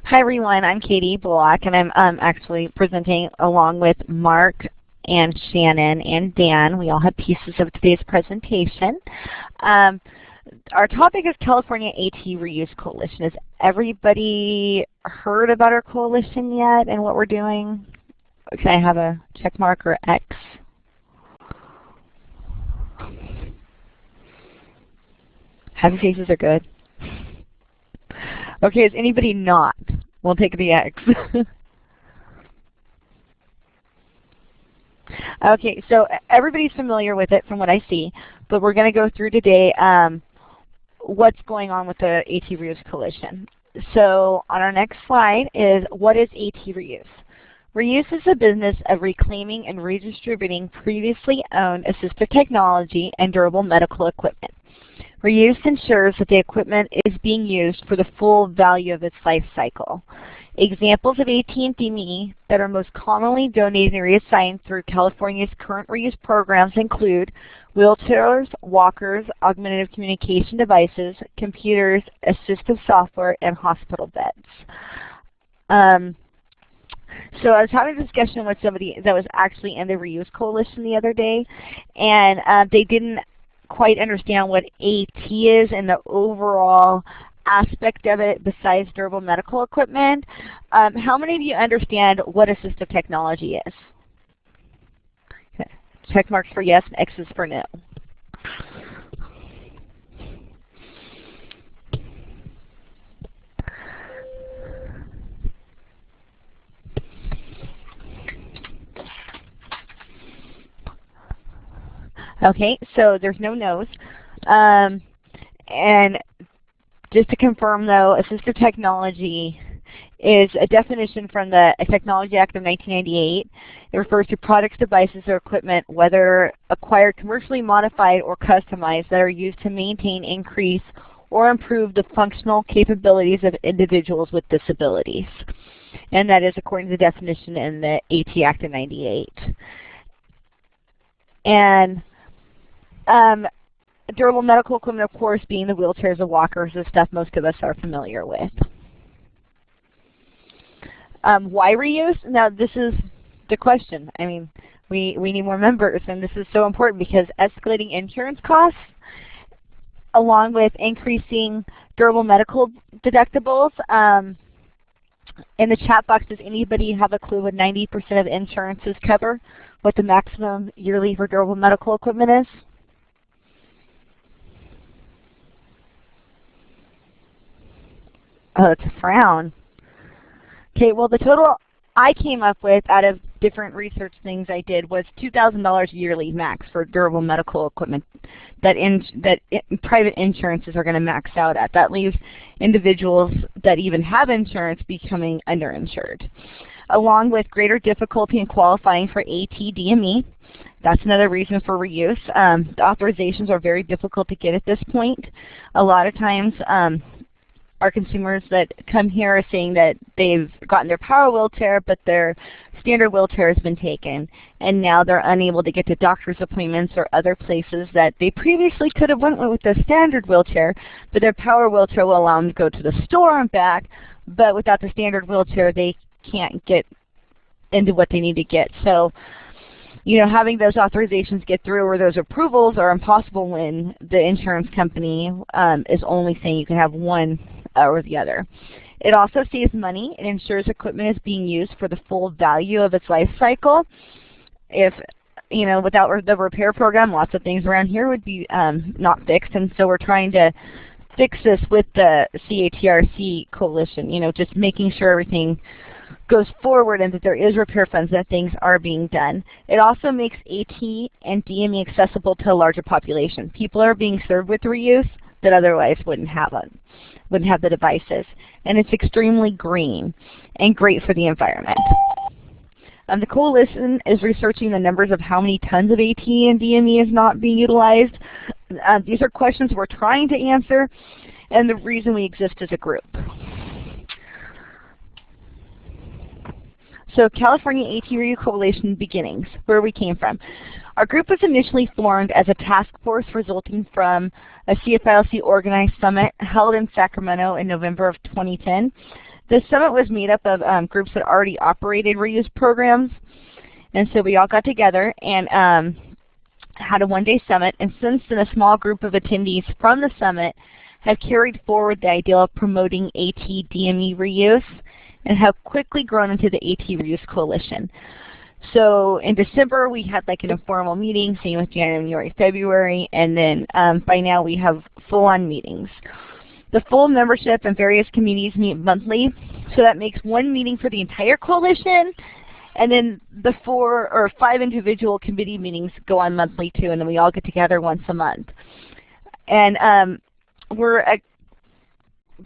Hi everyone, I'm Katie Bullock, and I'm actually presenting along with Mark and Shannon and Dan. We all have pieces of today's presentation. Our topic is California AT Reuse Coalition. Has everybody heard about our coalition yet and what we're doing? Can I have a check mark or X? Happy faces are good. Okay, is anybody not? We'll take the X. Okay, so everybody's familiar with it from what I see, but we're going to go through today what's going on with the AT Reuse Coalition. So on our next slide is, what is AT Reuse? Reuse is the business of reclaiming and redistributing previously owned assistive technology and durable medical equipment. Reuse ensures that the equipment is being used for the full value of its life cycle. Examples of AT&DME that are most commonly donated and reassigned through California's current reuse programs include wheelchairs, walkers, augmentative communication devices, computers, assistive software, and hospital beds. So I was having a discussion with somebody that was actually in the Reuse Coalition the other day, and they didn't quite understand what AT is and the overall aspect of it besides durable medical equipment. How many of you understand what assistive technology is? Okay. Check marks for yes and X's for no. Okay, so there's no no's. And just to confirm though, assistive technology is a definition from the Technology Act of 1998. It refers to products, devices, or equipment, whether acquired, commercially modified, or customized, that are used to maintain, increase, or improve the functional capabilities of individuals with disabilities. And that is according to the definition in the AT Act of 98. And durable medical equipment, of course, being the wheelchairs and walkers, the stuff most of us are familiar with. Why reuse? Now, this is the question. I mean, we need more members, and this is so important because escalating insurance costs, along with increasing durable medical deductibles. In the chat box, does anybody have a clue what 90% of insurances cover, what the maximum yearly for durable medical equipment is? Oh, it's a frown. Okay, well the total I came up with out of different research things I did was $2,000 yearly max for durable medical equipment that private insurances are going to max out at. That leaves individuals that even have insurance becoming underinsured. Along with greater difficulty in qualifying for AT-DME, that's another reason for reuse. The authorizations are very difficult to get at this point. A lot of times our consumers that come here are saying that they've gotten their power wheelchair, but their standard wheelchair has been taken, and now they're unable to get to doctor's appointments or other places that they previously could have went with their standard wheelchair, but their power wheelchair will allow them to go to the store and back, but without the standard wheelchair they can't get into what they need to get. So, you know, having those authorizations get through or those approvals are impossible when the insurance company is only saying you can have one or the other. It also saves money. It ensures equipment is being used for the full value of its life cycle. If, you know, without the repair program, lots of things around here would be not fixed, and so we're trying to fix this with the CATRC coalition, you know, just making sure everything goes forward and that there is repair funds, that things are being done. It also makes AT and DME accessible to a larger population. People are being served with reuse that otherwise wouldn't have the devices. And it's extremely green and great for the environment. The coalition is researching the numbers of how many tons of AT and DME is not being utilized. These are questions we're trying to answer and the reason we exist as a group. So California AT Reuse Coalition beginnings, where we came from. Our group was initially formed as a task force resulting from a CFILC organized summit held in Sacramento in November of 2010. The summit was made up of groups that already operated reuse programs, and so we all got together and had a one-day summit, and since then a small group of attendees from the summit have carried forward the idea of promoting AT-DME reuse and have quickly grown into the AT Reuse Coalition. So in December we had like an informal meeting, same with January, February, and then by now we have full-on meetings. The full membership and various committees meet monthly, so that makes one meeting for the entire coalition, and then the 4 or 5 individual committee meetings go on monthly too, and then we all get together once a month. And the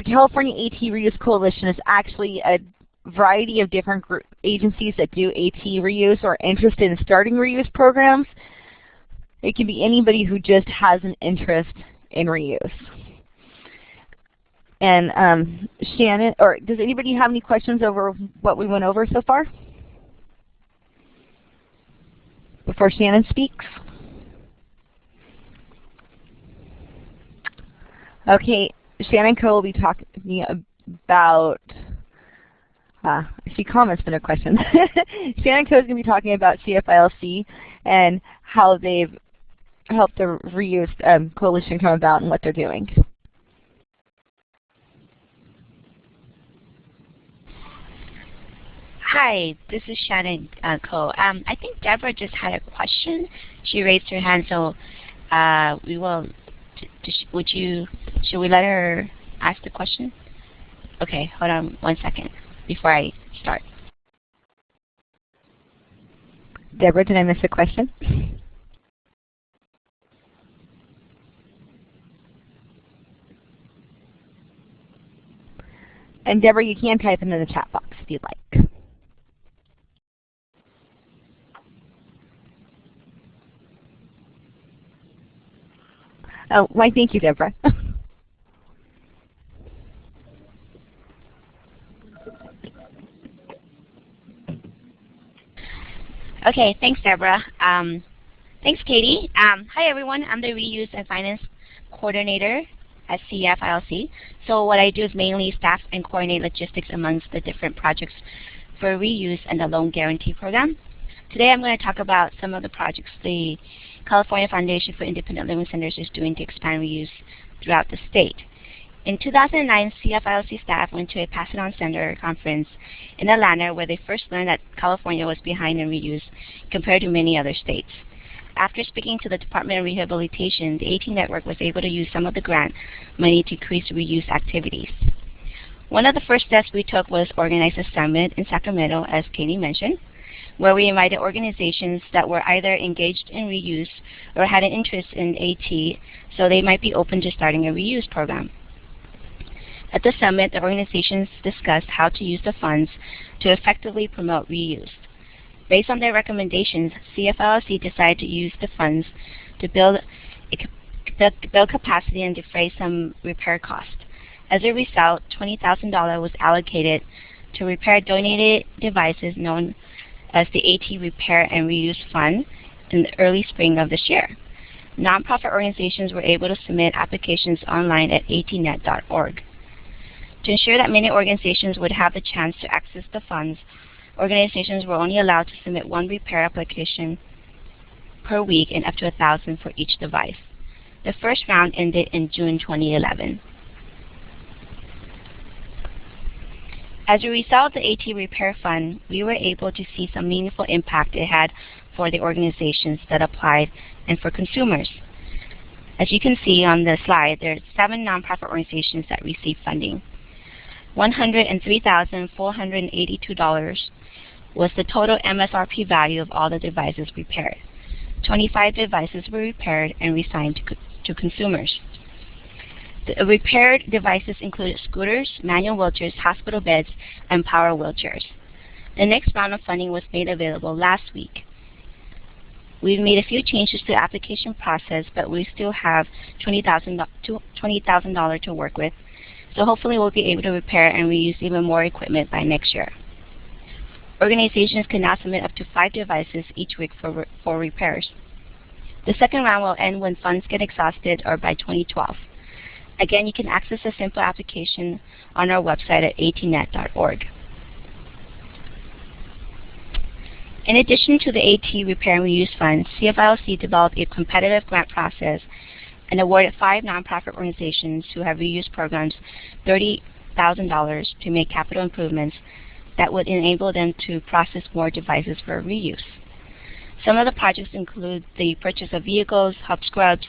California AT Reuse Coalition is actually a variety of different agencies that do AT reuse or are interested in starting reuse programs. It can be anybody who just has an interest in reuse. And Shannon, or does anybody have any questions over what we went over so far? Before Shannon speaks? Okay, Shannon Co will be talking about, I see comments but no questions. Shannon Co is going to be talking about CFILC and how they've helped the reuse coalition come about and what they're doing. Hi, this is Shannon Co. I think Deborah just had a question. She raised her hand, so we will. Should we let her ask the question? Okay, hold on one second before I start. Deborah, did I miss a question? And Deborah, you can type into the chat box if you'd like. Oh, why thank you, Deborah. Okay, thanks, Deborah. Thanks, Katie. Hi, everyone. I'm the Reuse and Finance Coordinator at CFILC. So what I do is mainly staff and coordinate logistics amongst the different projects for reuse and the loan guarantee program. Today I'm going to talk about some of the projects the California Foundation for Independent Living Centers is doing to expand reuse throughout the state. In 2009, CFILC staff went to a Pass It On Center conference in Atlanta where they first learned that California was behind in reuse compared to many other states. After speaking to the Department of Rehabilitation, the AT Network was able to use some of the grant money to increase reuse activities. One of the first steps we took was organize a summit in Sacramento, as Katie mentioned, where we invited organizations that were either engaged in reuse or had an interest in AT, so they might be open to starting a reuse program. At the summit, the organizations discussed how to use the funds to effectively promote reuse. Based on their recommendations, CFILC decided to use the funds to build capacity and defray some repair costs. As a result, $20,000 was allocated to repair donated devices known as the AT Repair and Reuse Fund in the early spring of this year. Nonprofit organizations were able to submit applications online at atnet.org. To ensure that many organizations would have the chance to access the funds, organizations were only allowed to submit one repair application per week and up to 1,000 for each device. The first round ended in June 2011. As a result of the AT Repair Fund, we were able to see some meaningful impact it had for the organizations that applied and for consumers. As you can see on the slide, there are 7 nonprofit organizations that received funding. $103,482 was the total MSRP value of all the devices repaired. 25 devices were repaired and reassigned to consumers. The repaired devices included scooters, manual wheelchairs, hospital beds, and power wheelchairs. The next round of funding was made available last week. We've made a few changes to the application process, but we still have $20,000 to work with. So hopefully we'll be able to repair and reuse even more equipment by next year. Organizations can now submit up to 5 devices each week for repairs. The second round will end when funds get exhausted or by 2012. Again, you can access a simple application on our website at atnet.org. In addition to the AT Repair and Reuse Fund, CFILC developed a competitive grant process and awarded 5 nonprofit organizations who have reuse programs $30,000 to make capital improvements that would enable them to process more devices for reuse. Some of the projects include the purchase of vehicles, hub scrubs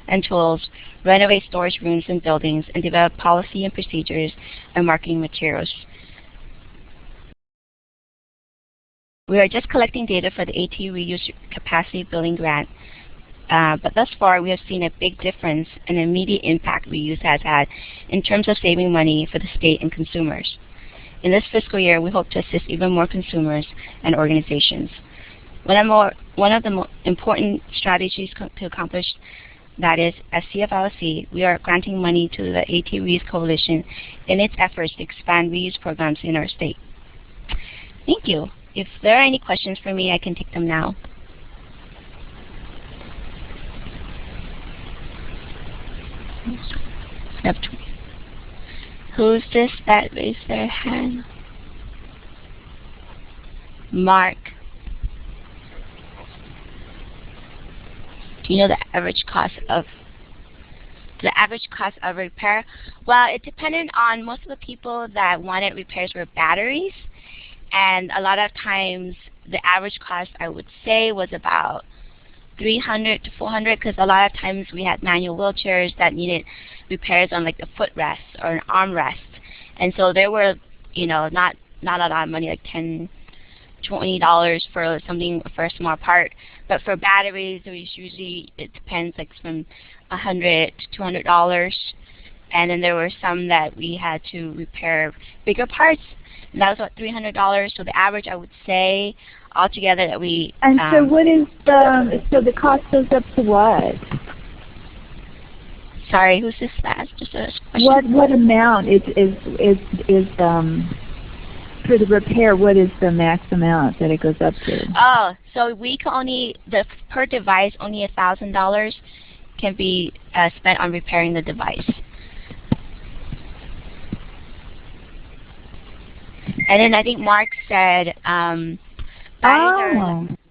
and tools, renovate storage rooms and buildings, and develop policy and procedures and marketing materials. We are just collecting data for the AT Reuse Capacity Building Grant, but thus far we have seen a big difference and immediate impact reuse has had in terms of saving money for the state and consumers. In this fiscal year, we hope to assist even more consumers and organizations. One of the most important strategies to accomplish that is, as CFILC, we are granting money to the AT Reuse Coalition in its efforts to expand reuse programs in our state. Thank you. If there are any questions for me, I can take them now. Who's this that raised their hand? Mark. Do you know the average cost of repair? Well, it depended on most of the people that wanted repairs were batteries, and a lot of times the average cost I would say was about $300 to $400, because a lot of times we had manual wheelchairs that needed repairs on like the footrest or an armrest, and so there were, you know, not a lot of money, like $10, $20 for something for a small part. But for batteries, usually it depends, like from $100 to $200. And then there were some that we had to repair bigger parts, and that was about $300. So the average, I would say, altogether that we. And so what is the cost goes up to what? Sorry, who's this? That's just a question. What amount is for the repair? What is the max amount that it goes up to? Oh, so we can only per device only $1,000 can be spent on repairing the device. And then I think Mark said batteries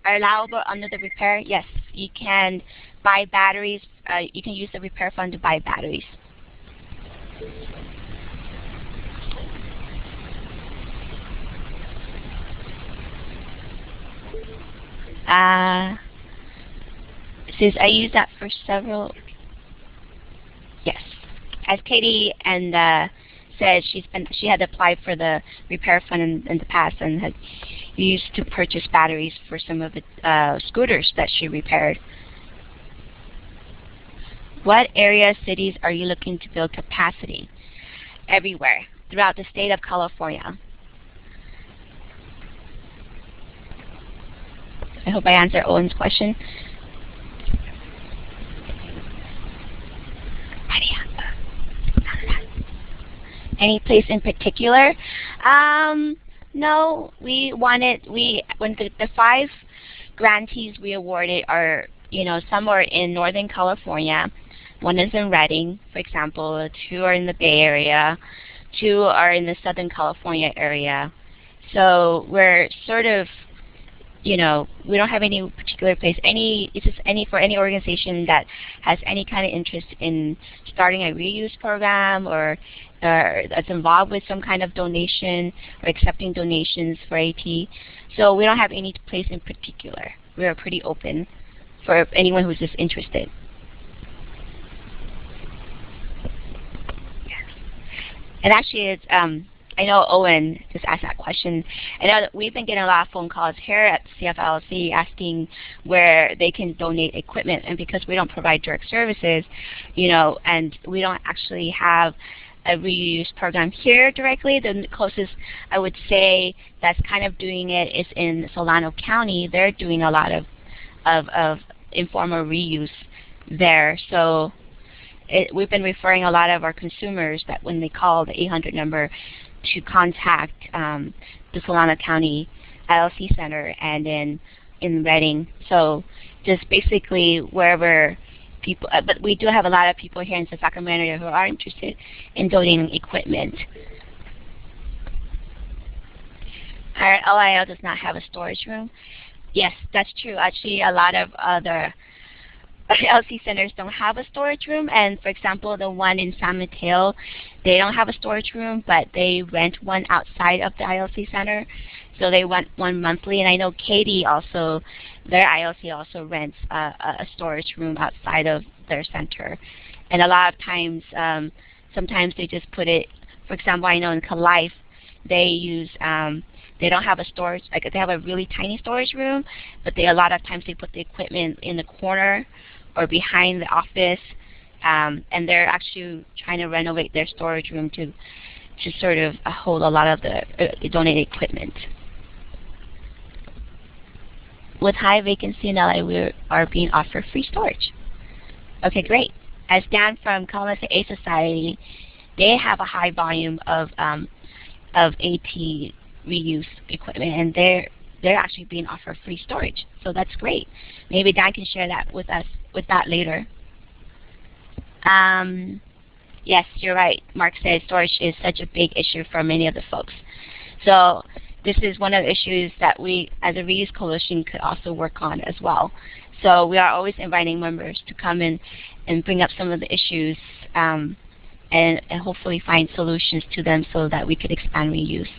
are allowable under the repair. Yes, you can buy batteries. You can use the repair fund to buy batteries. Since I use that for several, yes. As Katie and said, she had applied for the repair fund in the past and had used to purchase batteries for some of the scooters that she repaired. What area, cities are you looking to build capacity? Everywhere, throughout the state of California. I hope I answered Owen's question. Any place in particular? No, when the 5 grantees we awarded are, some are in Northern California. 1 is in Redding, for example. 2 are in the Bay Area. 2 are in the Southern California area. So we're sort of, we don't have any particular place. It's just for any organization that has any kind of interest in starting a reuse program or that's involved with some kind of donation or accepting donations for AT. So we don't have any place in particular. We are pretty open for anyone who's just interested. And actually, it's I know Owen just asked that question. I know that we've been getting a lot of phone calls here at CFILC asking where they can donate equipment, and because we don't provide direct services, and we don't actually have a reuse program here directly, the closest I would say that's kind of doing it is in Solano County. They're doing a lot of informal reuse there. So we've been referring a lot of our consumers that when they call the 800 number to contact the Solano County ILC Center and in Redding. So just basically wherever people, but we do have a lot of people here in the Sacramento area who are interested in donating equipment. Our LIL does not have a storage room. Yes, that's true. Actually, a lot of other LC centers don't have a storage room, and for example, the one in San Mateo, they don't have a storage room, but they rent one outside of the ILC center, so they rent one monthly. And I know Katie also, their ILC also rents a storage room outside of their center, and a lot of times, sometimes they just put it. For example, I know in Calife, they use they don't have a storage, like they have a really tiny storage room, but a lot of times they put the equipment in the corner or behind the office, and they're actually trying to renovate their storage room to sort of hold a lot of the donated equipment. With high vacancy in LA, we are being offered free storage. Okay, great. As Dan from Colorado Aid Society, they have a high volume of AT reuse equipment, and they're actually being offered free storage. So that's great. Maybe Dan can share that with us later. Yes, you're right. Mark said storage is such a big issue for many of the folks. So this is one of the issues that we, as a Reuse Coalition, could also work on as well. So we are always inviting members to come in and bring up some of the issues and hopefully find solutions to them so that we could expand reuse.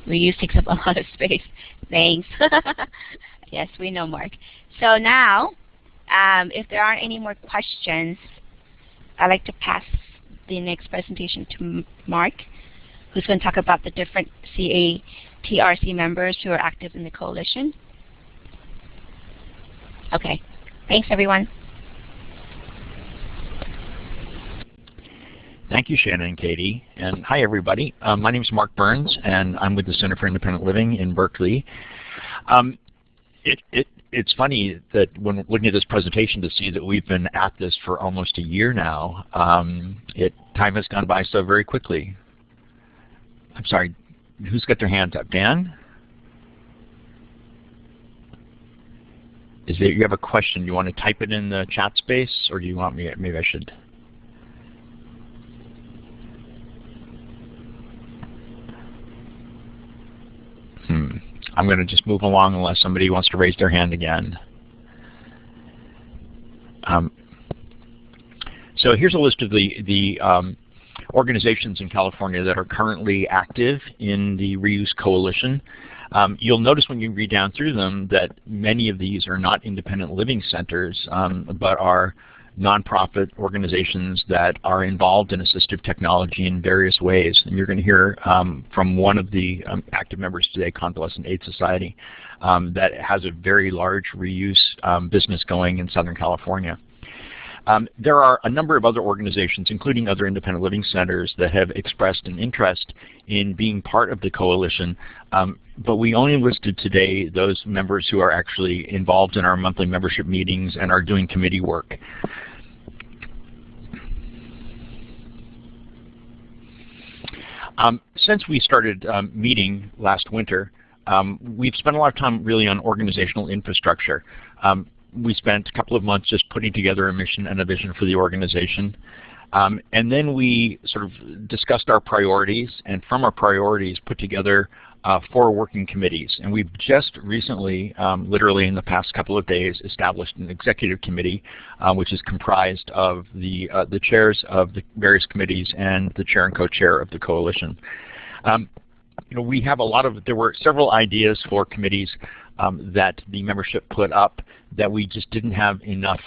Reuse takes up a lot of space. Thanks. Yes, we know, Mark. So now, if there aren't any more questions, I'd like to pass the next presentation to Mark, who's going to talk about the different CATRC members who are active in the coalition. Okay. Thanks, everyone. Thank you, Shannon and Katie. And hi, everybody. My name is Mark Burns, and I'm with the Center for Independent Living in Berkeley. It's funny that when looking at this presentation to see that we've been at this for almost a year now, time has gone by so very quickly. I'm sorry, who's got their hands up? Dan? Is there, you have a question? Do you want to type it in the chat space, or do you want me, maybe I should? I'm going to just move along unless somebody wants to raise their hand again. So here's a list of the organizations in California that are currently active in the Reuse Coalition. You'll notice when you read down through them that many of these are not independent living centers, but are nonprofit organizations that are involved in assistive technology in various ways. And you're going to hear from one of the active members today, Convalescent Aid Society, that has a very large reuse business going in Southern California. There are a number of other organizations, including other independent living centers, that have expressed an interest in being part of the coalition, but we only listed today those members who are actually involved in our monthly membership meetings and are doing committee work. Since we started meeting last winter, we've spent a lot of time really on organizational infrastructure. We spent a couple of months just putting together a mission and a vision for the organization. And then we sort of discussed our priorities, and from our priorities put together 4 working committees. And we've just recently, literally in the past couple of days, established an executive committee, which is comprised of the chairs of the various committees and the chair and co-chair of the coalition. You know, we have there were several ideas for committees that the membership put up that we just didn't have enough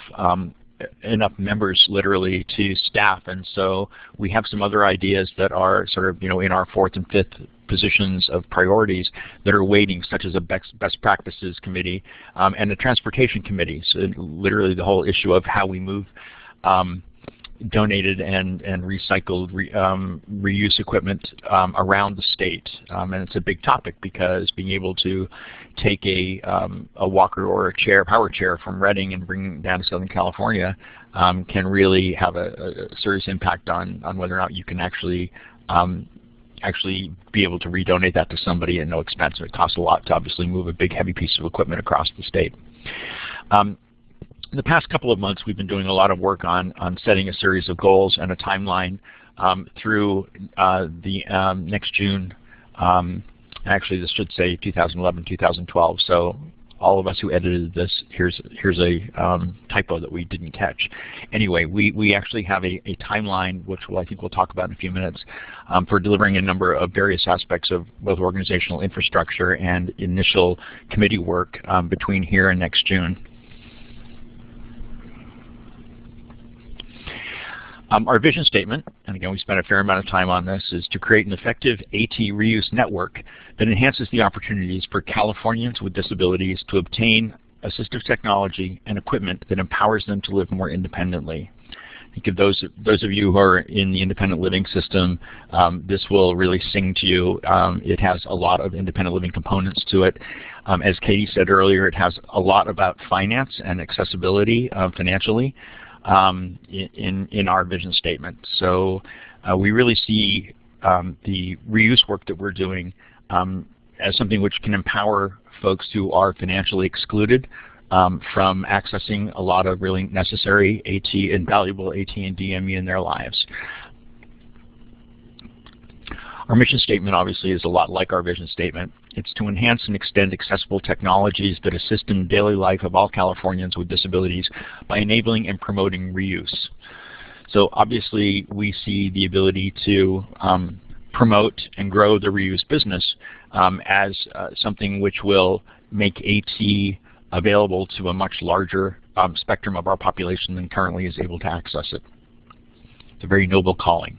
members literally to staff, and so we have some other ideas that are sort of, you know, in our 4th and 5th positions of priorities that are waiting, such as a best practices committee and a transportation committee. So literally the whole issue of how we move donated and recycled reuse equipment around the state, and it's a big topic because being able to take a walker or a power chair from Redding and bring it down to Southern California can really have a serious impact on whether or not you can actually be able to redonate that to somebody at no expense. It costs a lot to obviously move a big heavy piece of equipment across the state. In the past couple of months, we've been doing a lot of work on setting a series of goals and a timeline through the next June. Actually, this should say 2011, 2012. So all of us who edited this, here's a typo that we didn't catch. Anyway, we actually have a timeline, which I think we'll talk about in a few minutes, for delivering a number of various aspects of both organizational infrastructure and initial committee work between here and next June. Our vision statement, and again we spent a fair amount of time on this, is to create an effective AT reuse network that enhances the opportunities for Californians with disabilities to obtain assistive technology and equipment that empowers them to live more independently. I think of those of you who are in the independent living system, this will really sing to you. It has a lot of independent living components to it. As Katie said earlier, it has a lot about finance and accessibility financially. In our vision statement. So we really see the reuse work that we're doing as something which can empower folks who are financially excluded from accessing a lot of really necessary AT and valuable AT and DME in their lives. Our mission statement obviously is a lot like our vision statement. It's to enhance and extend accessible technologies that assist in the daily life of all Californians with disabilities by enabling and promoting reuse. So obviously we see the ability to promote and grow the reuse business as something which will make AT available to a much larger spectrum of our population than currently is able to access it. It's a very noble calling.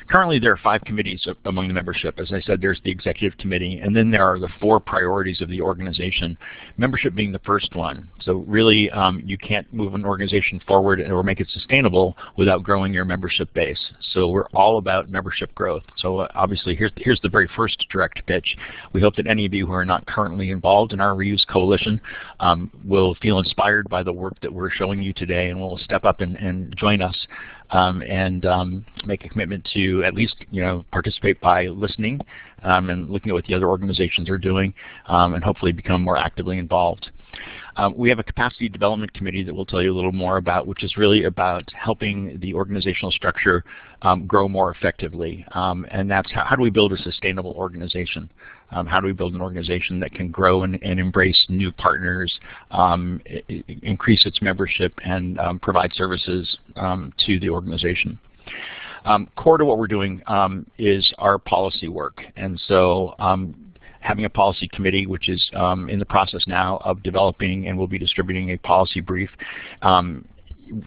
Currently, there are 5 committees among the membership. As I said, there's the executive committee, and then there are the 4 priorities of the organization, membership being the first one. So really, you can't move an organization forward or make it sustainable without growing your membership base. So we're all about membership growth. So obviously, here's the very first direct pitch. We hope that any of you who are not currently involved in our Reuse Coalition will feel inspired by the work that we're showing you today and will step up and join us. And make a commitment to at least participate by listening and looking at what the other organizations are doing, and hopefully become more actively involved. We have a capacity development committee that we'll tell you a little more about, which is really about helping the organizational structure grow more effectively. And that's how do we build a sustainable organization? How do we build an organization that can grow and embrace new partners, increase its membership, and provide services to the organization? Core to what we're doing is our policy work. And so having a policy committee, which is in the process now of developing and will be distributing a policy brief.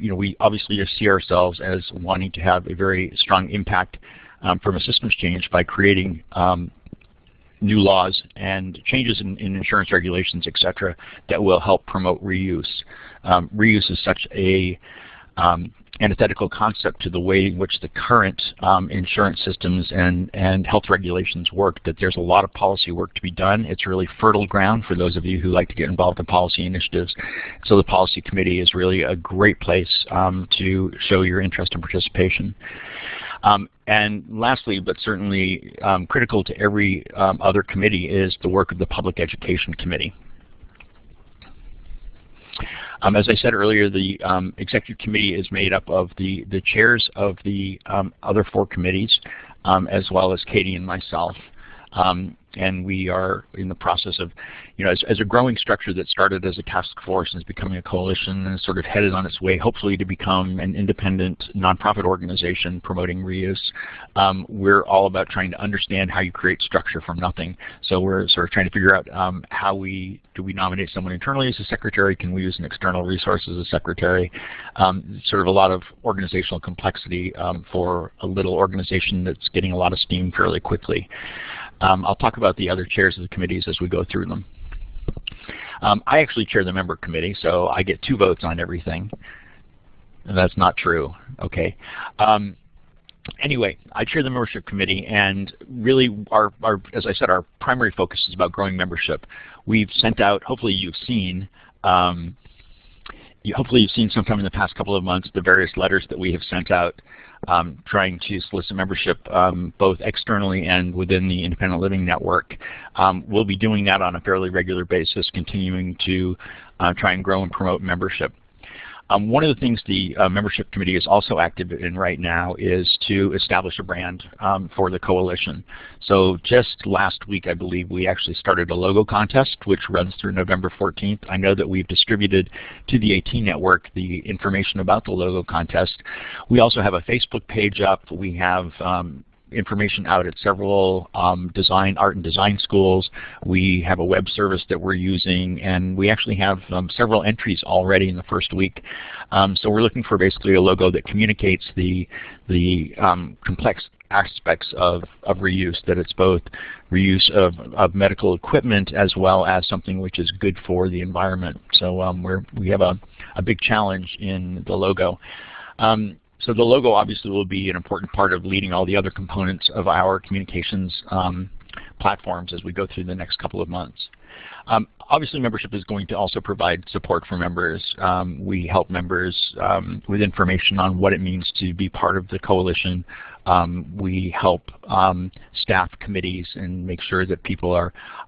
We obviously just see ourselves as wanting to have a very strong impact from a systems change by creating new laws and changes in insurance regulations, etc., that will help promote reuse. Reuse is such a antithetical concept to the way in which the current insurance systems and health regulations work, that there's a lot of policy work to be done. It's really fertile ground for those of you who like to get involved in policy initiatives. So the policy committee is really a great place to show your interest and participation. And lastly, but certainly critical to every other committee, is the work of the Public Education Committee. As I said earlier, the executive committee is made up of the chairs of the other 4 committees, as well as Katie and myself. And we are in the process of, as a growing structure that started as a task force and is becoming a coalition and is sort of headed on its way, hopefully, to become an independent nonprofit organization promoting reuse. We're all about trying to understand how you create structure from nothing. So we're sort of trying to figure out do we nominate someone internally as a secretary? Can we use an external resource as a secretary? Sort of a lot of organizational complexity for a little organization that's getting a lot of steam fairly quickly. I'll talk about the other chairs of the committees as we go through them. I actually chair the member committee, so I get 2 votes on everything. And that's not true. Okay. Anyway, I chair the membership committee, and really, as I said, our primary focus is about growing membership. We've sent out, hopefully you've seen sometime in the past couple of months the various letters that we have sent out trying to solicit membership both externally and within the independent living network. We'll be doing that on a fairly regular basis, continuing to try and grow and promote membership. One of the things the membership committee is also active in right now is to establish a brand for the coalition. So just last week, I believe, we actually started a logo contest, which runs through November 14th. I know that we've distributed to the AT network the information about the logo contest. We also have a Facebook page up. We have information out at several art and design schools. We have a web service that we're using, and we actually have several entries already in the first week. So we're looking for basically a logo that communicates the complex aspects of reuse, that it's both reuse of medical equipment as well as something which is good for the environment. So we have a big challenge in the logo. So the logo obviously will be an important part of leading all the other components of our communications platforms as we go through the next couple of months. Obviously, membership is going to also provide support for members. We help members with information on what it means to be part of the coalition. We help staff committees and make sure that people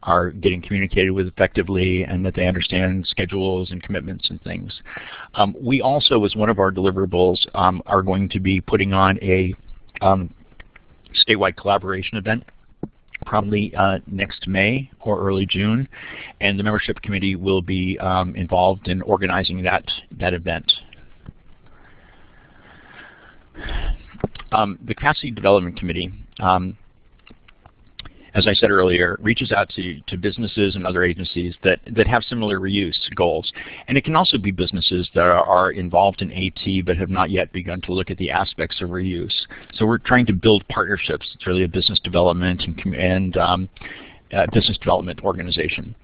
are getting communicated with effectively and that they understand schedules and commitments and things. We also, as one of our deliverables, are going to be putting on a statewide collaboration event, probably next May or early June, and the membership committee will be involved in organizing that event. The Capacity Development Committee, as I said earlier, reaches out to businesses and other agencies that have similar reuse goals. And it can also be businesses that are involved in AT but have not yet begun to look at the aspects of reuse. So we're trying to build partnerships. It's really a business development and business development organization.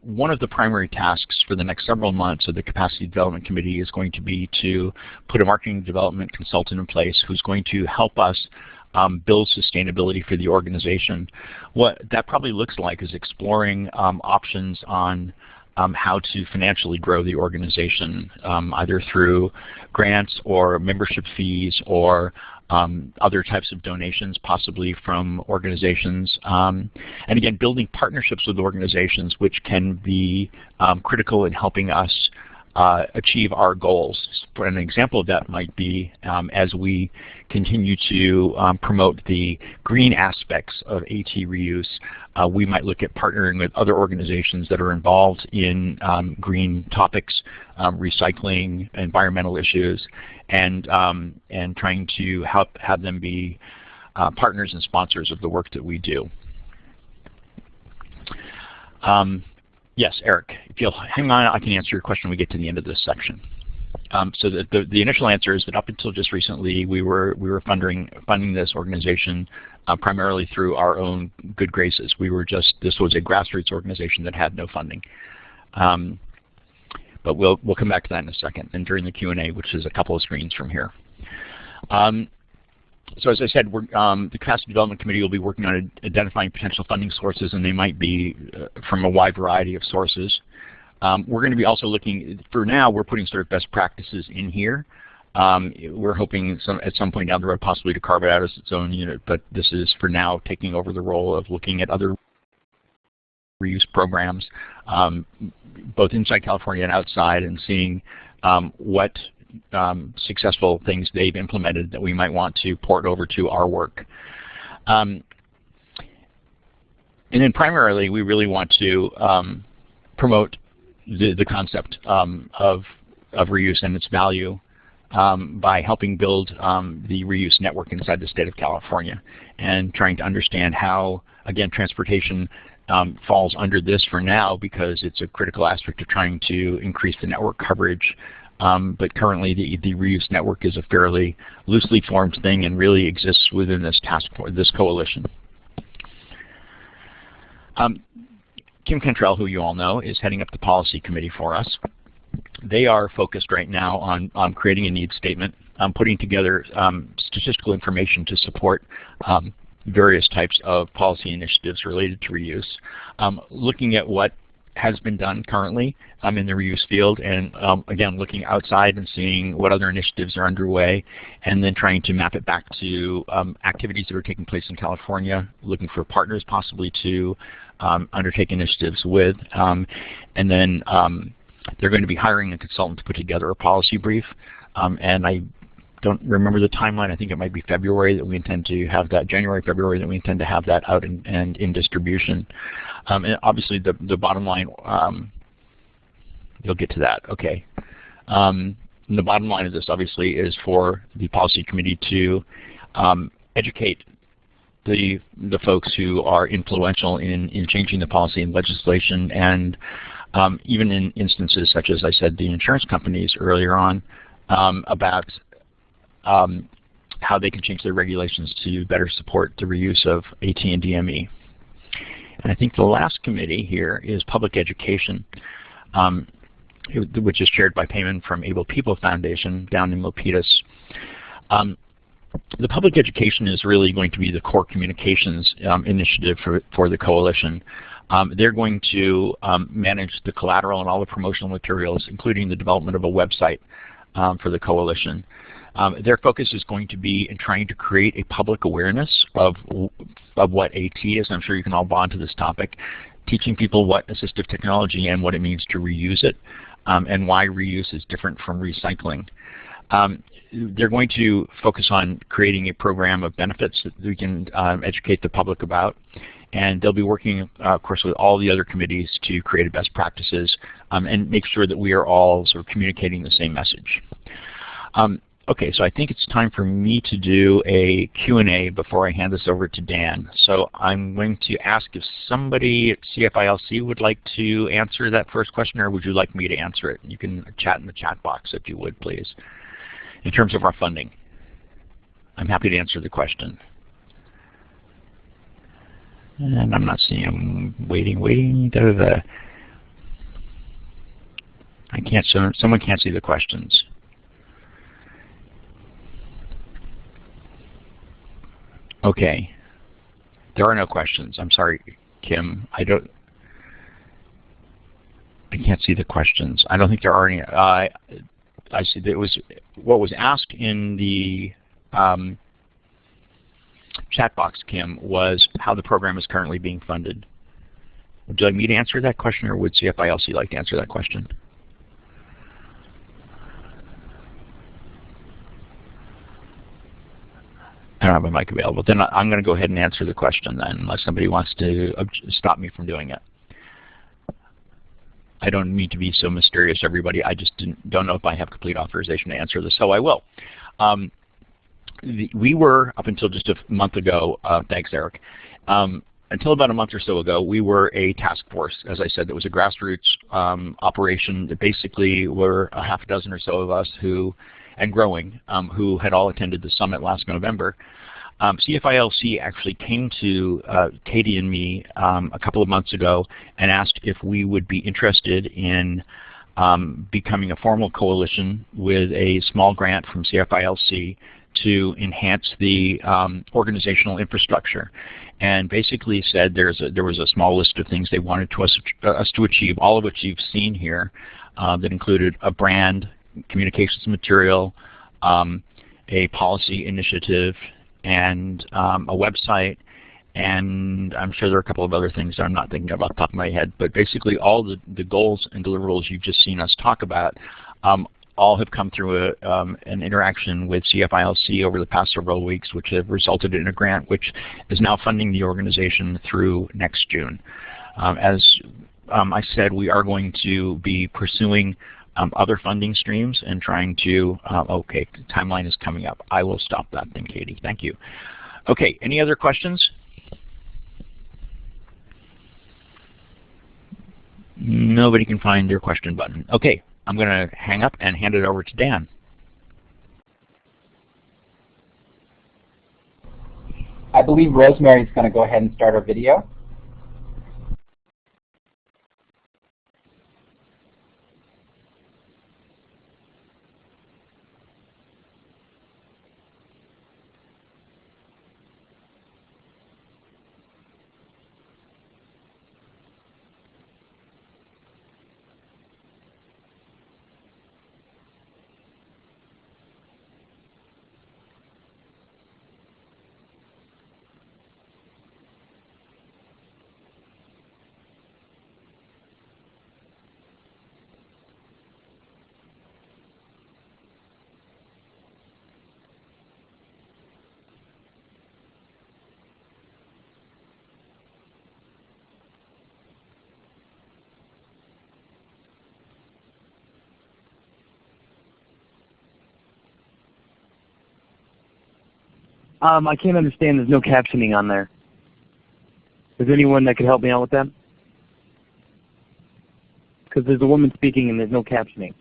One of the primary tasks for the next several months of the Capacity Development Committee is going to be to put a marketing development consultant in place who's going to help us build sustainability for the organization. What that probably looks like is exploring options on how to financially grow the organization, either through grants or membership fees or other types of donations, possibly from organizations. And again, building partnerships with organizations which can be critical in helping us achieve our goals. An example of that might be as we continue to promote the green aspects of AT reuse, we might look at partnering with other organizations that are involved in green topics, recycling, environmental issues, and trying to have them be partners and sponsors of the work that we do. Yes, Eric, if you'll hang on, I can answer your question when we get to the end of this section. So the initial answer is that up until just recently, we were funding this organization primarily through our own good graces. This was a grassroots organization that had no funding. But we'll come back to that in a second, and during the Q&A, which is a couple of screens from here. So as I said, the Capacity Development Committee will be working on identifying potential funding sources, and they might be from a wide variety of sources. We're going to be also looking, for now, we're putting sort of best practices in here. We're hoping at some point down the road possibly to carve it out as its own unit, but this is for now taking over the role of looking at other reuse programs, both inside California and outside, and seeing what successful things they've implemented that we might want to port over to our work. And then primarily, we really want to promote the concept of reuse and its value by helping build the reuse network inside the state of California and trying to understand how, again, transportation falls under this for now because it's a critical aspect of trying to increase the network coverage. But currently, the reuse network is a fairly loosely formed thing and really exists within this task force, this coalition. Kim Cantrell, who you all know, is heading up the policy committee for us. They are focused right now on creating a needs statement, putting together statistical information to support various types of policy initiatives related to reuse, looking at what has been done currently in the reuse field, and again, looking outside and seeing what other initiatives are underway, and then trying to map it back to activities that are taking place in California, looking for partners possibly to undertake initiatives with, and then They're going to be hiring a consultant to put together a policy brief, and I don't remember the timeline. I think it might be February that we intend to have that, January, February, that we intend to have that out and in distribution. And obviously the bottom line, you'll get to that, okay. The bottom line of this obviously is for the policy committee to educate the folks who are influential in changing the policy and legislation, and even in instances such as I said, the insurance companies earlier on, about how they can change their regulations to better support the reuse of AT and DME. And I think the last committee here is public education, which is chaired by Payman from Able People Foundation down in Milpitas. The public education is really going to be the core communications initiative for the coalition. They're going to manage the collateral and all the promotional materials, including the development of a website for the coalition. Their focus is going to be in trying to create a public awareness of what AT is. I'm sure you can all bond to this topic. Teaching people what assistive technology and what it means to reuse it, and why reuse is different from recycling. They're going to focus on creating a program of benefits that we can educate the public about. And they'll be working, of course, with all the other committees to create best practices and make sure that we are all sort of communicating the same message. Okay, so I think it's time for me to do a Q&A before I hand this over to Dan. So I'm going to ask if somebody at CFILC would like to answer that first question, or would you like me to answer it? You can chat in the chat box if you would, please. In terms of our funding, I'm happy to answer the question. And I'm not seeing him. Waiting. I can't. Someone can't see the questions. Okay. There are no questions. I'm sorry, Kim. I can't see the questions. I don't think there are any. I see that it was what was asked in the chat box, Kim, was how the program is currently being funded. Would you like me to answer that question, or would CFILC like to answer that question? I don't have a mic available. Then I'm going to go ahead and answer the question then, unless somebody wants to stop me from doing it. I don't mean to be so mysterious, everybody. I just don't know if I have complete authorization to answer this, so I will. We were, up until just a month ago, thanks, Eric, until about a month or so ago, we were a task force, as I said, that was a grassroots operation that basically were a half a dozen or so of us who, and growing, who had all attended the summit last November. CFILC actually came to Katie and me a couple of months ago and asked if we would be interested in becoming a formal coalition with a small grant from CFILC to enhance the organizational infrastructure, and basically said there was a small list of things they wanted us to achieve, all of which you've seen here, that included a brand, communications material, a policy initiative, and a website, and I'm sure there are a couple of other things that I'm not thinking of off the top of my head, but basically all the goals and deliverables you've just seen us talk about all have come through an interaction with CFILC over the past several weeks, which have resulted in a grant which is now funding the organization through next June. As I said, we are going to be pursuing other funding streams and trying to, okay, the timeline is coming up. I will stop that then, Katie. Thank you. Okay, any other questions? Nobody can find their question button. Okay, I'm going to hang up and hand it over to Dan. I believe Rosemary's going to go ahead and start our video. I can't understand. There's no captioning on there. Is there anyone that could help me out with that? Because there's a woman speaking and there's no captioning.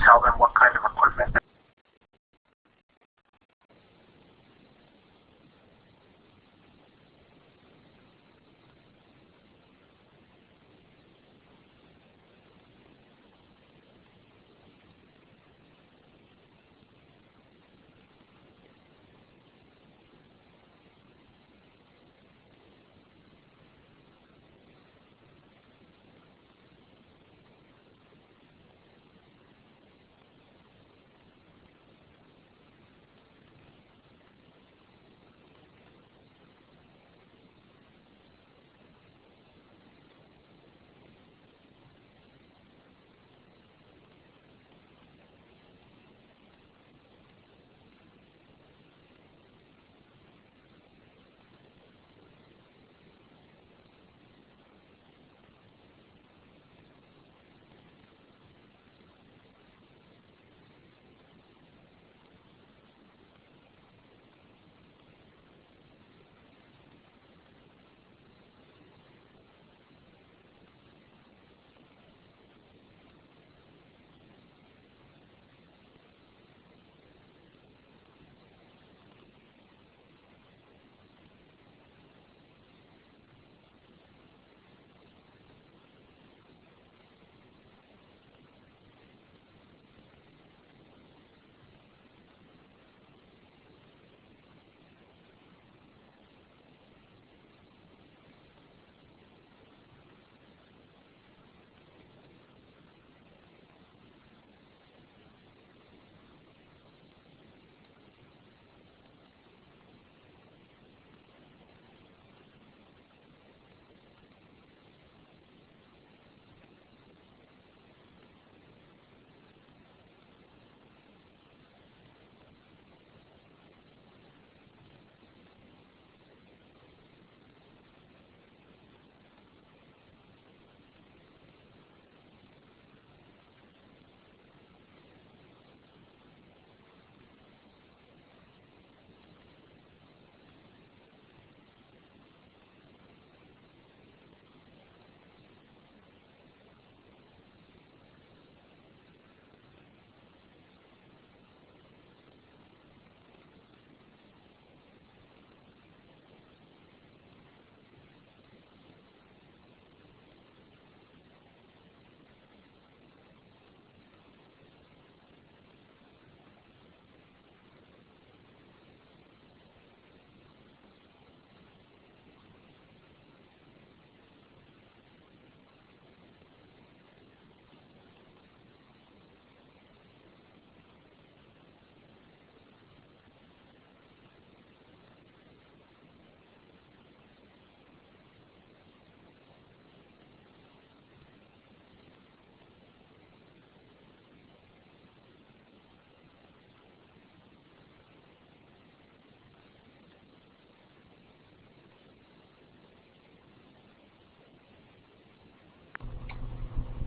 Tell them what kind of equipment.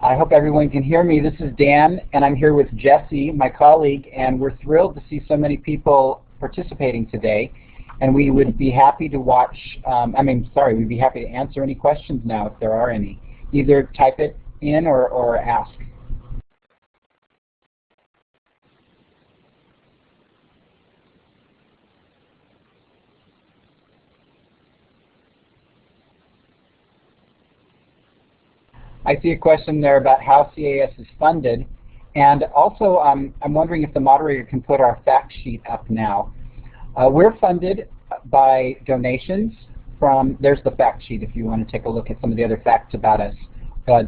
I hope everyone can hear me. This is Dan, and I'm here with Jesse, my colleague, and we're thrilled to see so many people participating today. And we would be happy to watch, we'd be happy to answer any questions now if there are any. Either type it in or ask. I see a question there about how CAS is funded. And also, I'm wondering if the moderator can put our fact sheet up now. We're funded by donations from, there's the fact sheet if you want to take a look at some of the other facts about us.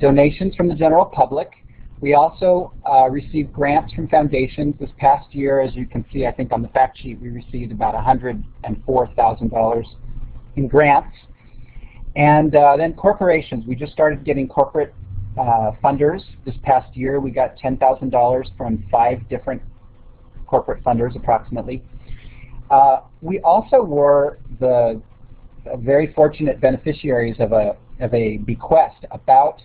Donations from the general public. We also receive grants from foundations. This past year, as you can see, I think on the fact sheet, we received about $104,000 in grants. And then corporations. We just started getting corporate funders this past year. We got $10,000 from 5 different corporate funders, approximately. We also were the very fortunate beneficiaries of a bequest about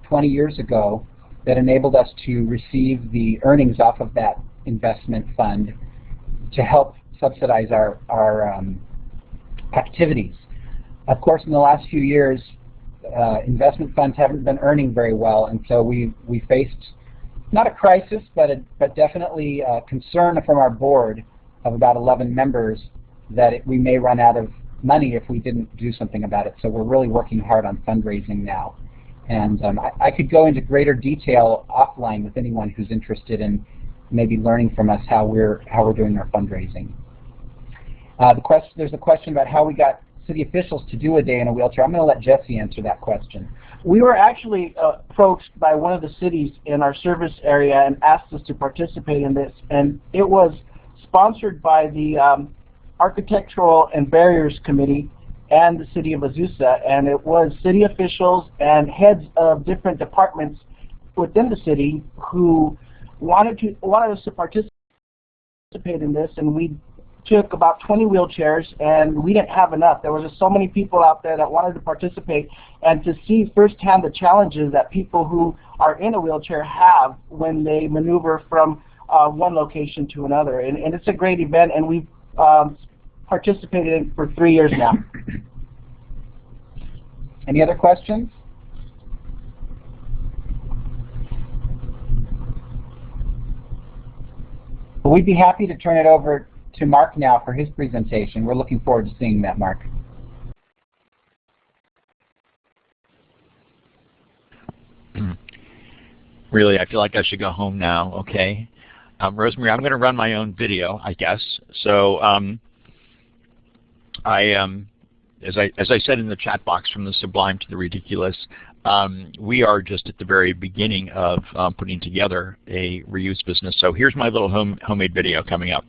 20 years ago that enabled us to receive the earnings off of that investment fund to help subsidize our activities. Of course, in the last few years, investment funds haven't been earning very well, and so we faced not a crisis, but definitely a concern from our board of about 11 members that we may run out of money if we didn't do something about it. So we're really working hard on fundraising now. And I could go into greater detail offline with anyone who's interested in maybe learning from us how we're doing our fundraising. There's a question about how we got city officials to do a day in a wheelchair. I'm going to let Jesse answer that question. We were actually approached by one of the cities in our service area and asked us to participate in this, and it was sponsored by the Architectural and Barriers Committee and the City of Azusa, and it was city officials and heads of different departments within the city who wanted us to participate in this, and we took about 20 wheelchairs, and we didn't have enough. There were just so many people out there that wanted to participate, and to see firsthand the challenges that people who are in a wheelchair have when they maneuver from one location to another. And it's a great event, and we've participated in it for 3 years now. Any other questions? Well, we'd be happy to turn it over to Mark now for his presentation. We're looking forward to seeing that, Mark. Really, I feel like I should go home now, okay? Rosemary, I'm going to run my own video, I guess. So as I said in the chat box, from the sublime to the ridiculous, we are just at the very beginning of putting together a reuse business. So here's my little homemade video coming up.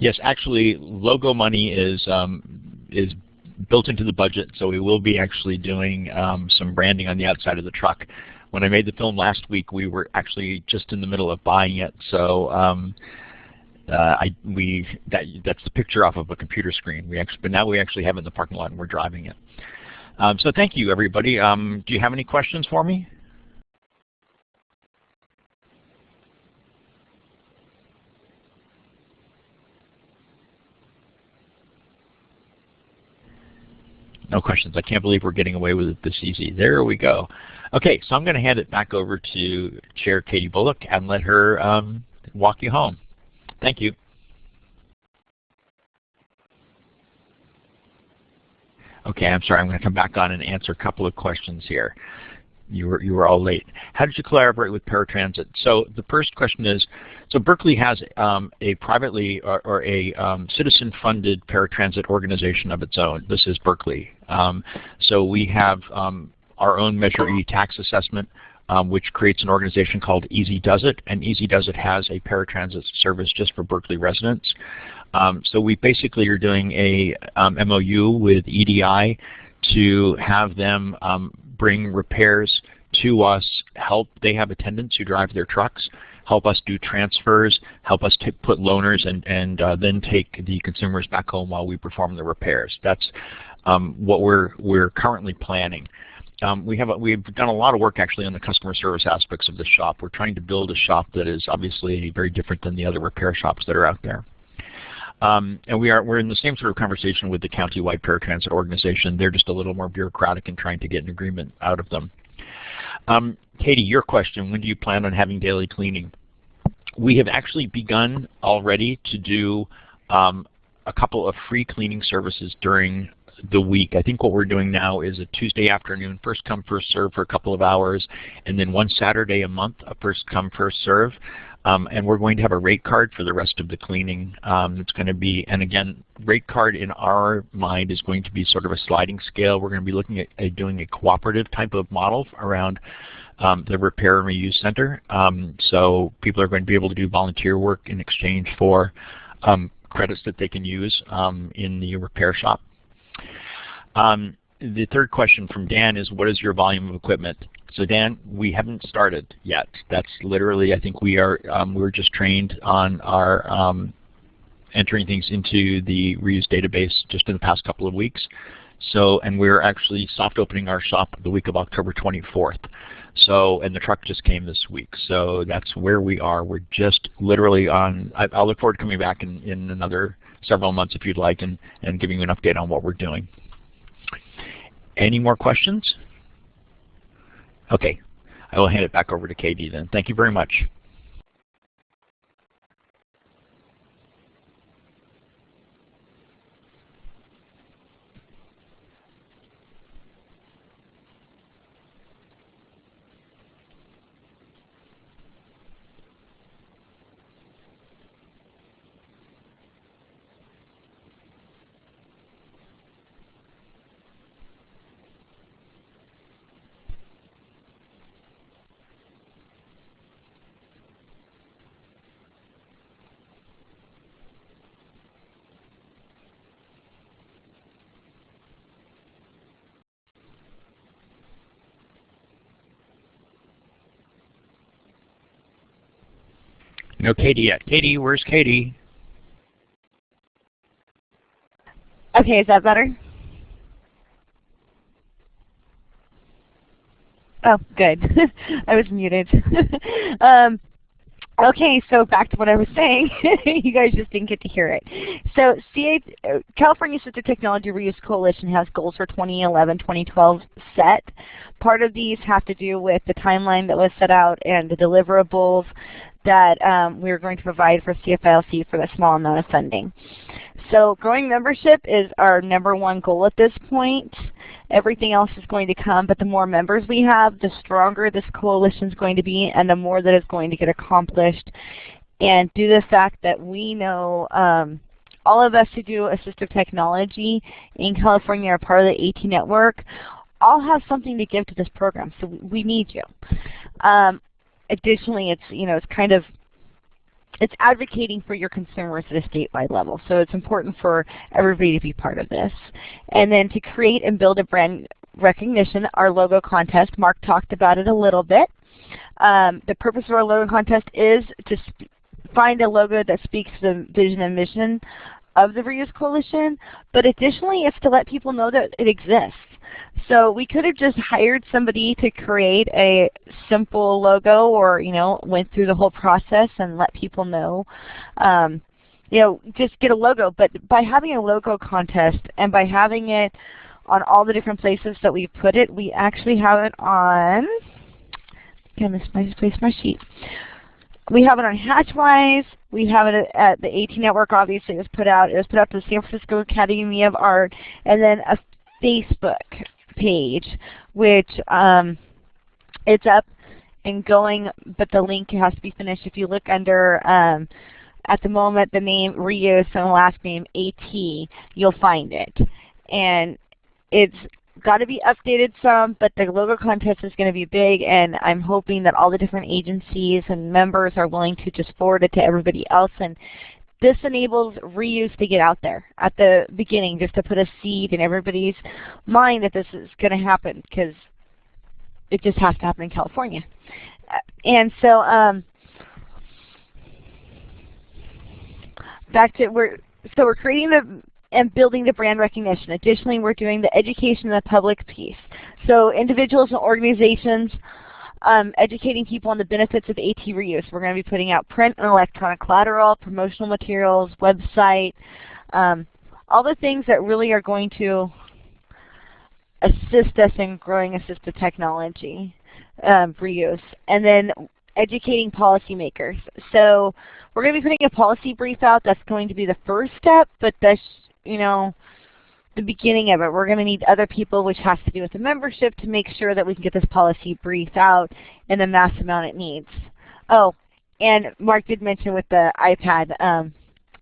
Yes, actually, logo money is built into the budget, so we will be actually doing some branding on the outside of the truck. When I made the film last week, we were actually just in the middle of buying it, so that's the picture off of a computer screen. But now we actually have it in the parking lot and we're driving it. So thank you, everybody. Do you have any questions for me? No questions. I can't believe we're getting away with it this easy. There we go. Okay, so I'm going to hand it back over to Chair Katie Bullock and let her walk you home. Thank you. Okay, I'm sorry. I'm going to come back on and answer a couple of questions here. You were all late. How did you collaborate with paratransit? So the first question is, so Berkeley has a privately or a citizen-funded paratransit organization of its own. This is Berkeley. So we have our own Measure E tax assessment, which creates an organization called Easy Does It, and Easy Does It has a paratransit service just for Berkeley residents. So we basically are doing a MOU with EDI to have them bring repairs to us, they have attendants who drive their trucks, help us do transfers, help us put loaners, and then take the consumers back home while we perform the repairs. That's what we're currently planning. We've done a lot of work actually on the customer service aspects of the shop. We're trying to build a shop that is obviously very different than the other repair shops that are out there. And we're in the same sort of conversation with the county-wide paratransit organization. They're just a little more bureaucratic in trying to get an agreement out of them. Katie, your question, when do you plan on having daily cleaning? We have actually begun already to do a couple of free cleaning services during the week. I think what we're doing now is a Tuesday afternoon, first come, first serve for a couple of hours, and then one Saturday a month, a first come, first serve. And we're going to have a rate card for the rest of the cleaning. It's going to be, and again, rate card in our mind is going to be sort of a sliding scale. We're going to be looking at doing a cooperative type of model around the Repair and Reuse Center. So people are going to be able to do volunteer work in exchange for credits that they can use in the repair shop. The third question from Dan is, what is your volume of equipment? So Dan, we haven't started yet. That's literally, I think we're just trained on our entering things into the reuse database just in the past couple of weeks. So, and we're actually soft opening our shop the week of October 24th. So, and the truck just came this week. So that's where we are. We're just literally on, I'll look forward to coming back in another several months if you'd like and giving you an update on what we're doing. Any more questions? Okay, I will hand it back over to Katie then. Thank you very much. No Katie yet. Katie, where's Katie? Okay, is that better? Oh, good. I was muted. Okay, so back to what I was saying. You guys just didn't get to hear it. So California Assistive Technology Reuse Coalition has goals for 2011-2012 set. Part of these have to do with the timeline that was set out and the deliverables that we are going to provide for CFILC for the small amount of funding. So growing membership is our #1 goal at this point. Everything else is going to come, but the more members we have, the stronger this coalition is going to be and the more that is going to get accomplished. And due to the fact that we know all of us who do assistive technology in California are part of the AT network, all have something to give to this program, so we need you. Additionally, it's kind of it's advocating for your consumers at a statewide level. So it's important for everybody to be part of this. And then to create and build a brand recognition, our logo contest, Mark talked about it a little bit. The purpose of our logo contest is to find a logo that speaks to the vision and mission of the Reuse Coalition, but additionally it's to let people know that it exists. So we could have just hired somebody to create a simple logo, or went through the whole process and let people know, just get a logo. But by having a logo contest and by having it on all the different places that we put it, we actually have it on, I misplaced my sheet. We have it on Hatchwise. We have it at the AT Network. Obviously, it was put out. It was put out to the San Francisco Academy of Art, and then a Facebook page, which it's up and going, but the link has to be finished. If you look under, at the moment, the name Reuse and the last name AT, you'll find it. And it's got to be updated some, but the logo contest is going to be big, and I'm hoping that all the different agencies and members are willing to just forward it to everybody else. And this enables Reuse to get out there at the beginning, just to put a seed in everybody's mind that this is going to happen, because it just has to happen in California. And so back to we're creating and building the brand recognition. Additionally, we're doing the education of the public piece. So individuals and organizations educating people on the benefits of AT reuse. We're going to be putting out print and electronic collateral, promotional materials, website, all the things that really are going to assist us in growing assistive technology reuse. And then educating policymakers. So we're going to be putting a policy brief out. That's going to be the first step, but that's the beginning of it. We're going to need other people, which has to do with the membership, to make sure that we can get this policy brief out in the mass amount it needs. Oh, and Mark did mention with the iPad,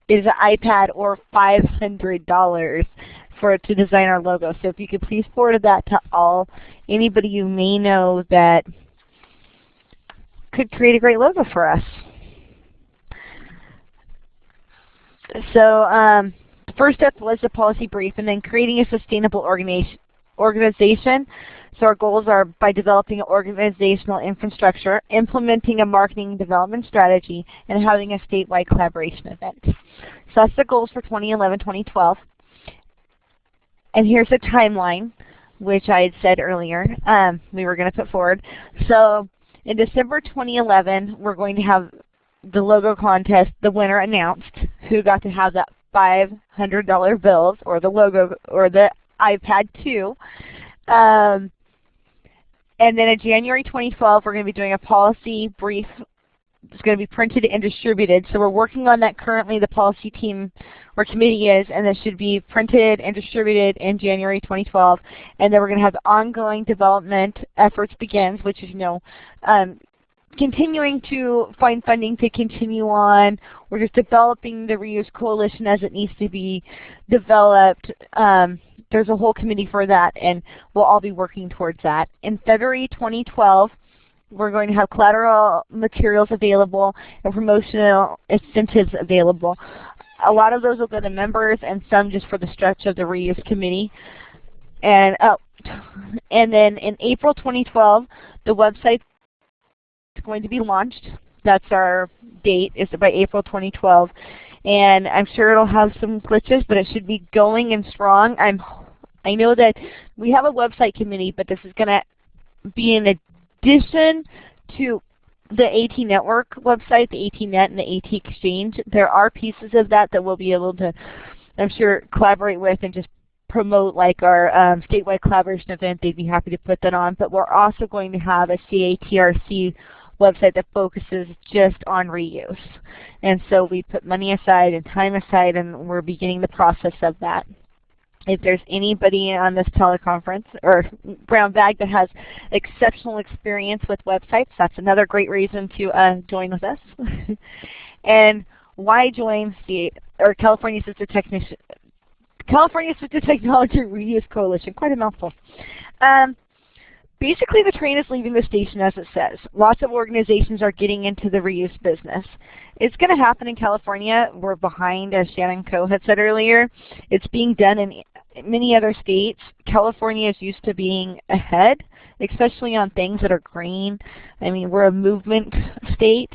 it is an iPad or $500 to design our logo. So if you could please forward that to anybody you may know that could create a great logo for us. So the first step was the policy brief, and then creating a sustainable organization. So our goals are by developing an organizational infrastructure, implementing a marketing development strategy, and having a statewide collaboration event. So that's the goals for 2011-2012. And here's a timeline, which I had said earlier we were going to put forward. So in December 2011, we're going to have the logo contest, the winner announced, who got to have that $500 bills or the logo or the iPad 2. And then in January 2012, we're going to be doing a policy brief. It's going to be printed and distributed. So we're working on that currently. The policy team or committee is, and this should be printed and distributed in January 2012. And then we're going to have the ongoing development efforts begins, which is, continuing to find funding to continue on. We're just developing the Reuse Coalition as it needs to be developed. There's a whole committee for that, and we'll all be working towards that. In February 2012, we're going to have collateral materials available and promotional incentives available. A lot of those will go to members and some just for the stretch of the Reuse Committee. And then in April 2012, the website going to be launched. That's our date, is by April 2012. And I'm sure it'll have some glitches, but it should be going and strong. I know that we have a website committee, but this is going to be in addition to the AT Network website, the AT Net and the AT Exchange. There are pieces of that we'll be able to, I'm sure, collaborate with and just promote, like our statewide collaboration event. They'd be happy to put that on. But we're also going to have a CATRC website that focuses just on reuse. And so we put money aside and time aside, and we're beginning the process of that. If there's anybody on this teleconference or brown bag that has exceptional experience with websites, that's another great reason to join with us. And why join California Assistive Technology Reuse Coalition? Quite a mouthful. basically the train is leaving the station, as it says. Lots of organizations are getting into the reuse business. It's going to happen in California. We're behind, as Shannon Co. had said earlier. It's being done in many other states. California is used to being ahead, especially on things that are green. I mean, we're a movement state.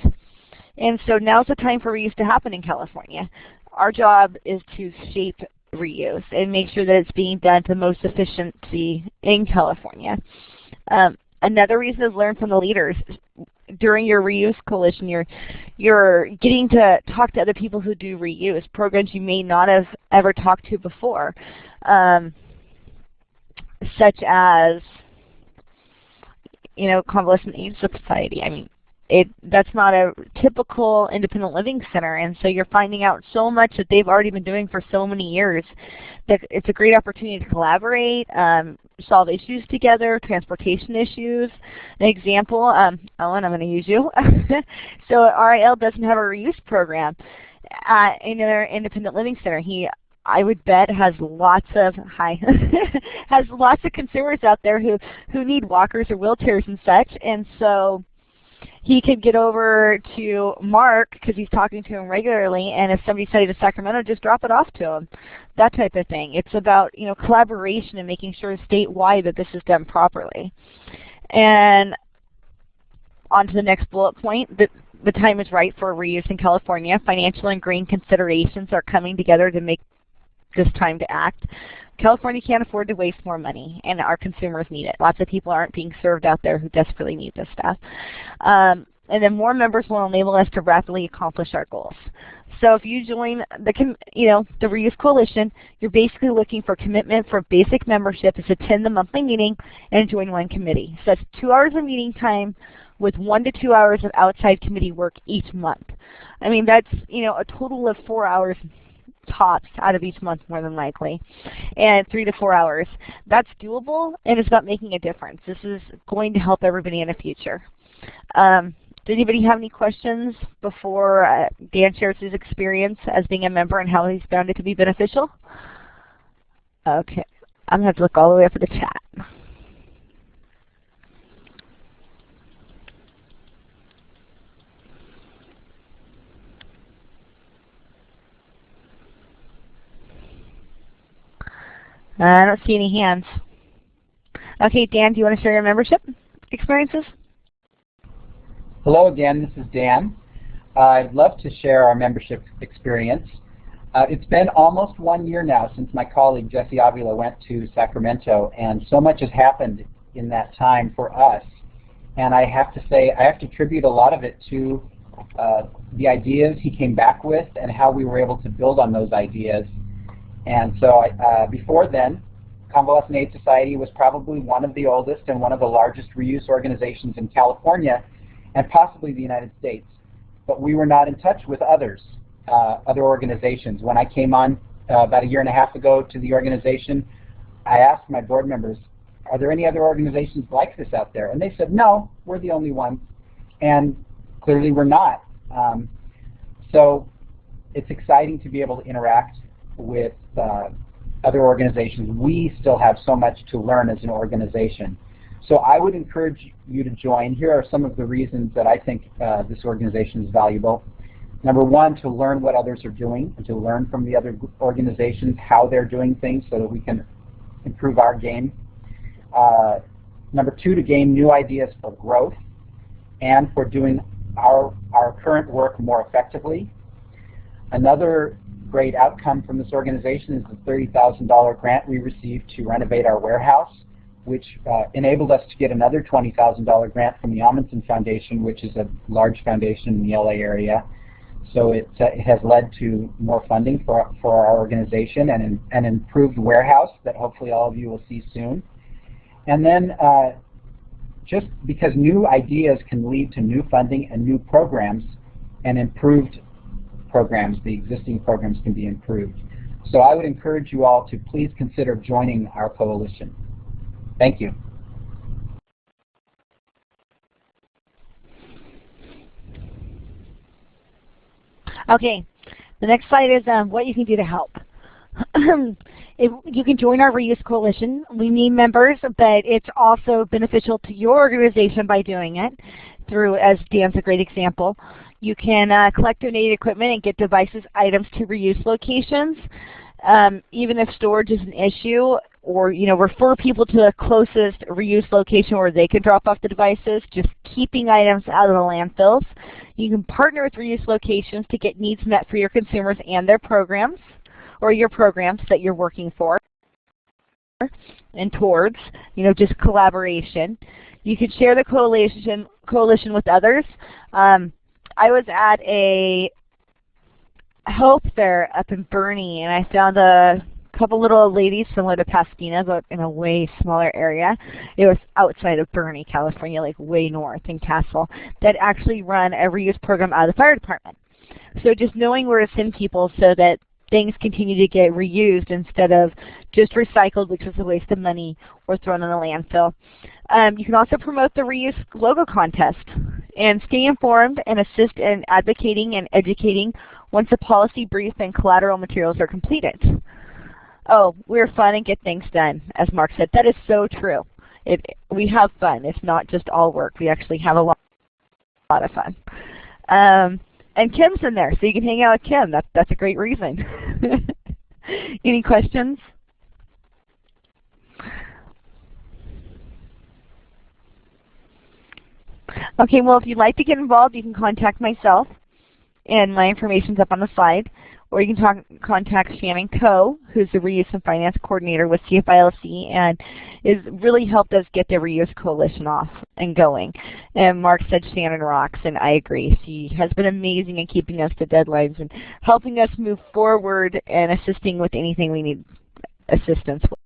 And so now's the time for reuse to happen in California. Our job is to shape reuse and make sure that it's being done to the most efficiency in California. Another reason is learn from the leaders. During your reuse coalition, you're getting to talk to other people who do reuse, programs you may not have ever talked to before, such as, Convalescent Aid Society. I mean, that's not a typical independent living center, and so you're finding out so much that they've already been doing for so many years that it's a great opportunity to collaborate, solve issues together, transportation issues. An example, Ellen, I'm going to use you. So RIL doesn't have a reuse program in their independent living center. I would bet has lots of has lots of consumers out there who need walkers or wheelchairs and such, and so he could get over to Mark because he's talking to him regularly, and if somebody's heading to Sacramento, just drop it off to him. That type of thing. It's about collaboration and making sure statewide that this is done properly. And on to the next bullet point. The time is right for reuse in California. Financial and green considerations are coming together to make this time to act. California can't afford to waste more money, and our consumers need it. Lots of people aren't being served out there who desperately need this stuff. And then more members will enable us to rapidly accomplish our goals. So if you join the Reuse Coalition, you're basically looking for commitment for basic membership is attend the monthly meeting and join one committee. So that's 2 hours of meeting time with 1 to 2 hours of outside committee work each month. I mean, that's a total of 4 hours tops out of each month, more than likely, and 3 to 4 hours. That's doable, and it's about making a difference. This is going to help everybody in the future. Does anybody have any questions before Dan shares his experience as being a member and how he's found it to be beneficial? Okay, I'm going to have to look all the way up at the chat. I don't see any hands. Okay, Dan, do you want to share your membership experiences? Hello again, this is Dan. I'd love to share our membership experience. It's been almost 1 year now since my colleague Jesse Avila went to Sacramento, and so much has happened in that time for us. And I have to say, I have to attribute a lot of it to the ideas he came back with and how we were able to build on those ideas. And so before then, Convalescent Aid Society was probably one of the oldest and one of the largest reuse organizations in California and possibly the United States. But we were not in touch with other organizations. When I came on about 1.5 years ago to the organization, I asked my board members, are there any other organizations like this out there? And they said, no, we're the only one. And clearly we're not. So it's exciting to be able to interact with other organizations. We still have so much to learn as an organization. So I would encourage you to join. Here are some of the reasons that I think this organization is valuable. Number one, to learn what others are doing and to learn from the other organizations how they're doing things so that we can improve our game. Number two, to gain new ideas for growth and for doing our current work more effectively. Another great outcome from this organization is the $30,000 grant we received to renovate our warehouse, which enabled us to get another $20,000 grant from the Amundsen Foundation, which is a large foundation in the LA area. So it has led to more funding for our organization and an improved warehouse that hopefully all of you will see soon. And then just because new ideas can lead to new funding and new programs and improved programs, the existing programs can be improved. So I would encourage you all to please consider joining our coalition. Thank you. Okay, the next slide is what you can do to help. You can join our Reuse Coalition. We need members, but it's also beneficial to your organization by doing it through, as Dan's a great example. You can collect donated equipment and get devices, items to reuse locations. Even if storage is an issue, or refer people to the closest reuse location where they can drop off the devices, just keeping items out of the landfills. You can partner with reuse locations to get needs met for your consumers and their programs, or your programs that you're working for and towards, just collaboration. You can share the coalition with others. I was at a health fair up in Bernie, and I found a couple little ladies similar to Pasadena, but in a way smaller area. It was outside of Bernie, California, like way north in Castle, that actually run a reuse program out of the fire department. So just knowing where to send people so that things continue to get reused instead of just recycled, which is a waste of money, or thrown in a landfill. You can also promote the Reuse Logo Contest and stay informed and assist in advocating and educating once the policy brief and collateral materials are completed. Oh, we're fun and get things done, as Mark said. That is so true. We have fun. It's not just all work. We actually have a lot of fun. And Kim's in there, so you can hang out with Kim. That's a great reason. Any questions? Okay, well, if you'd like to get involved, you can contact myself, and my information's up on the slide. Or you can contact Shannon Coe, who's the Reuse and Finance Coordinator with CFILC, and has really helped us get the Reuse Coalition off and going. And Mark said Shannon rocks, and I agree. She has been amazing in keeping us to deadlines and helping us move forward and assisting with anything we need assistance with.